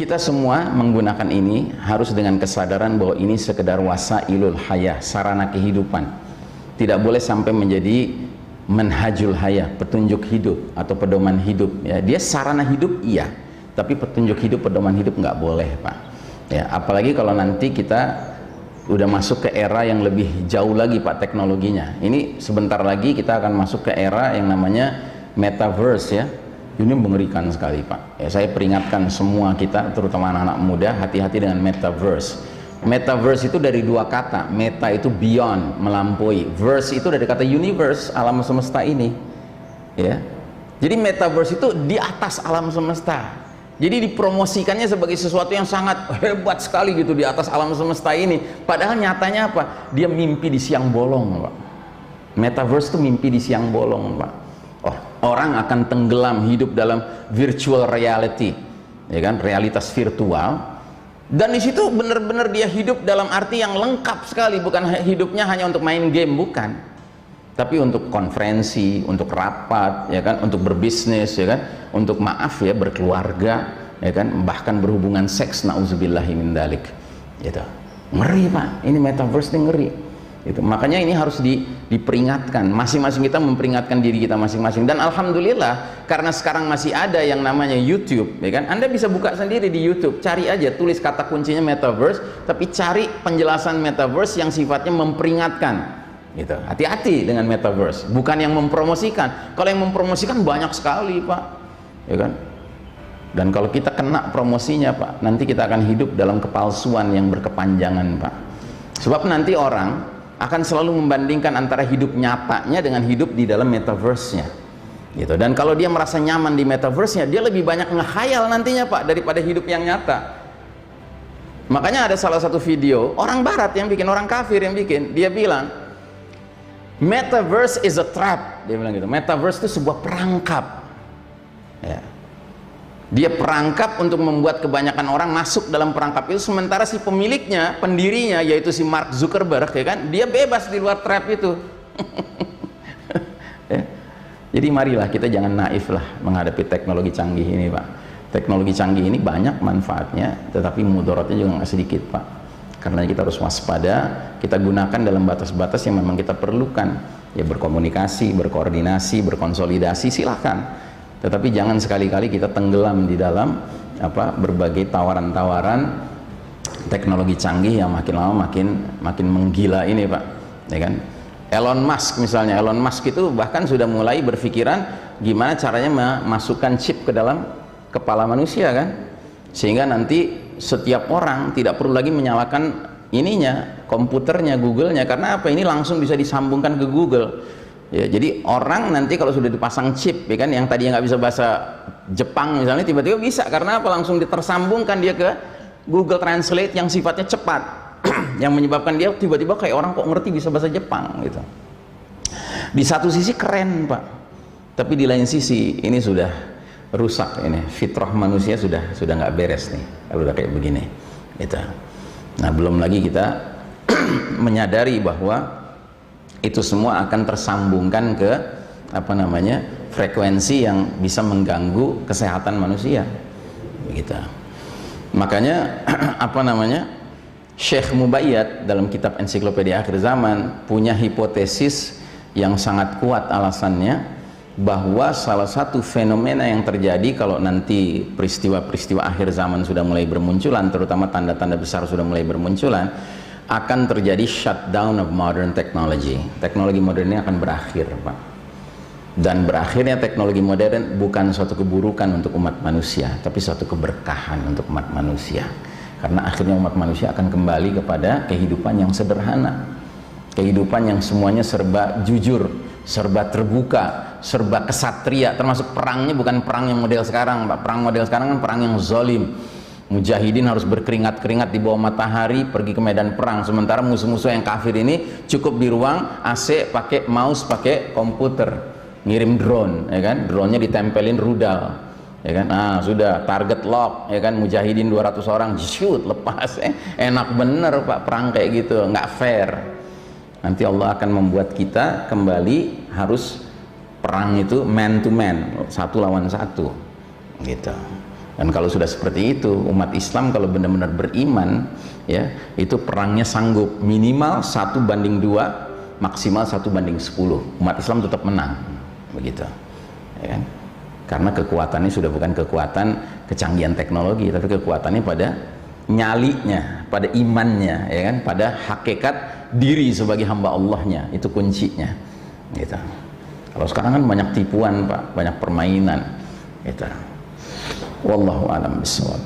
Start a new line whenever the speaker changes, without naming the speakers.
kita semua menggunakan ini harus dengan kesadaran bahwa ini sekedar wasailul hayah, sarana kehidupan. Tidak boleh sampai menjadi manhajul hayah, petunjuk hidup atau pedoman hidup. Ya, dia sarana hidup iya, tapi petunjuk hidup, pedoman hidup nggak boleh, Pak. Ya, apalagi kalau nanti kita udah masuk ke era yang lebih jauh lagi, Pak, teknologinya. Ini sebentar lagi kita akan masuk ke era yang namanya metaverse, ya. Ini mengerikan sekali, Pak. Ya, saya peringatkan semua kita, terutama anak-anak muda, hati-hati dengan metaverse. Metaverse itu dari dua kata. Meta itu beyond, melampaui. Verse itu dari kata universe, alam semesta ini. Ya. Jadi metaverse itu di atas alam semesta. Jadi dipromosikannya sebagai sesuatu yang sangat hebat sekali gitu di atas alam semesta ini. Padahal nyatanya apa? Dia mimpi di siang bolong, Pak. Metaverse itu mimpi di siang bolong, Pak. Oh, orang akan tenggelam hidup dalam virtual reality, ya kan, realitas virtual. Dan di situ benar-benar dia hidup dalam arti yang lengkap sekali, bukan hidupnya hanya untuk main game, bukan. Tapi untuk konferensi, untuk rapat, ya kan, untuk berbisnis, ya kan, untuk maaf ya berkeluarga, ya kan, bahkan berhubungan seks, nauzubillahi min dzalik. Gitu. Ngeri, Pak. Ini metaverse ini ngeri. Itu makanya ini harus diperingatkan, masing-masing kita memperingatkan diri kita masing-masing. Dan alhamdulillah karena sekarang masih ada yang namanya YouTube, ya kan, Anda bisa buka sendiri di YouTube, cari aja, tulis kata kuncinya metaverse, tapi cari penjelasan metaverse yang sifatnya memperingatkan, gitu. Hati-hati dengan metaverse, bukan yang mempromosikan. Kalau yang mempromosikan banyak sekali, Pak, ya kan. Dan kalau kita kena promosinya, Pak, nanti kita akan hidup dalam kepalsuan yang berkepanjangan, Pak. Sebab nanti orang akan selalu membandingkan antara hidup nyatanya dengan hidup di dalam metaverse-nya, gitu. Dan kalau dia merasa nyaman di metaverse-nya, dia lebih banyak ngehayal nantinya, Pak, daripada hidup yang nyata. Makanya ada salah satu video orang barat yang bikin, orang kafir yang bikin, dia bilang metaverse is a trap, dia bilang gitu. Metaverse itu sebuah perangkap, ya. Dia perangkap untuk membuat kebanyakan orang masuk dalam perangkap itu, sementara si pemiliknya, pendirinya, yaitu si Mark Zuckerberg, ya kan, dia bebas di luar trap itu. Ya. Jadi marilah kita jangan naif lah menghadapi teknologi canggih ini, Pak. Teknologi canggih ini banyak manfaatnya, tetapi mudaratnya juga nggak sedikit, Pak. Karena kita harus waspada, kita gunakan dalam batas-batas yang memang kita perlukan. Ya, berkomunikasi, berkoordinasi, berkonsolidasi, silahkan. Tetapi jangan sekali-kali kita tenggelam di dalam berbagai tawaran-tawaran teknologi canggih yang makin lama makin menggila ini, Pak, ya kan. Elon Musk misalnya, Elon Musk itu bahkan sudah mulai berpikiran gimana caranya memasukkan chip ke dalam kepala manusia, kan, sehingga nanti setiap orang tidak perlu lagi menyalakan ininya, komputernya, Google-nya, karena apa, ini langsung bisa disambungkan ke Google. Ya, jadi orang nanti kalau sudah dipasang chip, ya kan, yang tadinya nggak bisa bahasa Jepang misalnya, tiba-tiba bisa, karena apa, langsung ditersambungkan dia ke Google Translate yang sifatnya cepat, yang menyebabkan dia tiba-tiba kayak orang kok ngerti bisa bahasa Jepang, gitu. Di satu sisi keren, Pak, tapi di lain sisi ini sudah rusak, ini fitrah manusia sudah nggak beres nih kalau udah kayak begini, gitu. Nah, belum lagi kita menyadari bahwa itu semua akan tersambungkan ke frekuensi yang bisa mengganggu kesehatan manusia, begitu. Makanya Syekh Mubayyad dalam kitab Ensiklopedia Akhir Zaman punya hipotesis yang sangat kuat alasannya, bahwa salah satu fenomena yang terjadi kalau nanti peristiwa-peristiwa akhir zaman sudah mulai bermunculan, terutama tanda-tanda besar sudah mulai bermunculan, akan terjadi shutdown of modern technology. Teknologi modern ini akan berakhir, Pak. Dan berakhirnya teknologi modern bukan suatu keburukan untuk umat manusia, tapi suatu keberkahan untuk umat manusia. Karena akhirnya umat manusia akan kembali kepada kehidupan yang sederhana, kehidupan yang semuanya serba jujur, serba terbuka, serba kesatria, termasuk perangnya bukan perang yang model sekarang, Pak. Perang model sekarang kan perang yang zalim. Mujahidin harus berkeringat-keringat di bawah matahari pergi ke medan perang, sementara musuh-musuh yang kafir ini cukup di ruang AC, pakai mouse, pakai komputer, ngirim drone, ya kan, drone-nya ditempelin rudal, ya kan, sudah target lock, ya kan, Mujahidin 200 orang, shoot, lepas, enak bener, Pak, perang kayak gitu, nggak fair. Nanti Allah akan membuat kita kembali harus perang itu man to man, satu lawan satu, gitu. Dan kalau sudah seperti itu, umat Islam kalau benar-benar beriman, ya, itu perangnya sanggup minimal 1:2, maksimal 1:10. Umat Islam tetap menang, begitu, ya kan? Karena kekuatannya sudah bukan kekuatan kecanggihan teknologi, tapi kekuatannya pada nyalinya, pada imannya, ya kan? Pada hakikat diri sebagai hamba Allahnya, itu kuncinya, gitu. Kalau sekarang kan banyak tipuan, Pak, banyak permainan, gitu. Wallahu a'lam bishawab.